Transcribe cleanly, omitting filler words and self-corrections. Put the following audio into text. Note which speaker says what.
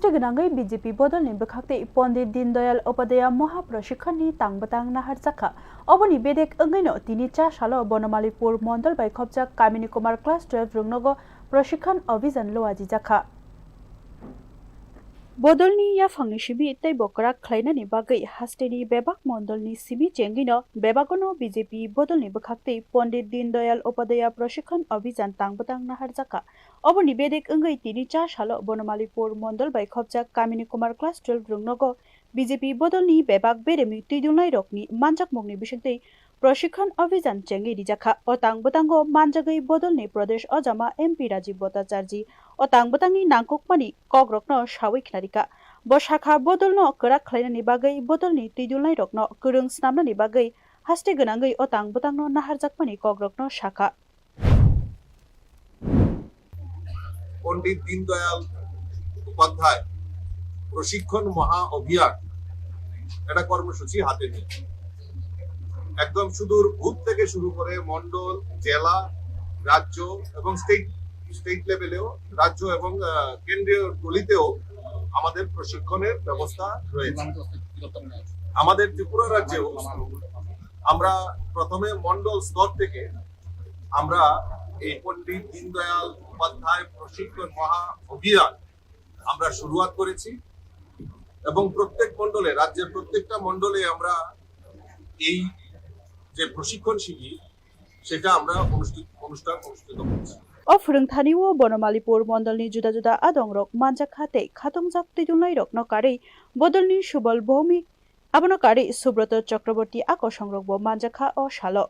Speaker 1: Hashtag BJP Bodol ni Bekakte Pondit Dindayal Upadhyaya Mahaprashikhan ni Tangbatang Nahar Jaka. Oboni Bedek Angino Tini Cha Shalo Bonomalipur Mondol by Khopjak Kamini Kumar Class 12 Rungnogo Prashikhan Abhijan Loaji Jaka. Bodolni ya phangni sibi tei bokrak khlainani bagai hasteni bebak mondolni sibi chengino bebagono BJP bodolni bekhakte Pondit Dindayal Upadhyaya Prashikhan Abhijan tangbatang nahar jaka oboni bedek engai tini cha salo Bonomalipur mondol bai khopjak Kamini Kumar Class 12 rungnogo BJP bodolni bebak beremi tidulnai rokni manjak mungni bisingtei Prashikhan Abhijan chengi dijaka otang batango manjagai bodolni Pradesh Ajama MP Rajiv Bhattacharya otang batangni nangkukmani kogrokno sawi khnarika bosakha bodolno kerak khlainani bagai bodolni tidulnai rokno kurung snamnani bagai haste gönangai otang batangno naharjakmani kogrokno shaka
Speaker 2: Pandit Deendayal Upadhyay प्रशिक्षण महा अभियान এটা কর্মসূচি হাতে নিয়ে একদম সুদূর booth থেকে শুরু করে মন্ডল জেলা রাজ্য এবং স্টেট লেভেলেও রাজ্য এবং কেন্দ্রীয় গলিতেও আমাদের প্রশিক্ষণের ব্যবস্থা রয়েছে আমাদের ত্রিপুরা রাজ্যেও আমরা প্রথমে মন্ডল স্তর থেকে আমরা এই পণ্ডিত দীনদয়াল উপাধ্যায় প্রশিক্ষণ মহা অভিযান আমরা শুরুয়াত করেছি এবং প্রত্যেক মণ্ডলে রাজ্যের প্রত্যেকটা মণ্ডলে আমরা এই যে প্রশিক্ষণ শিবির সেটা আমরা অনুষ্ঠান অনুষ্ঠিত করছি
Speaker 1: Ofrungthaniwo Bonomalipur Mondolni Juda Juda Adongrok Manjak Hate Khatongjak Tidulnai Rokno Kari Bodolni Subal Bhomi Abonokari Subroto Chakraborty Akosongrok Bo Manjakha o Shalo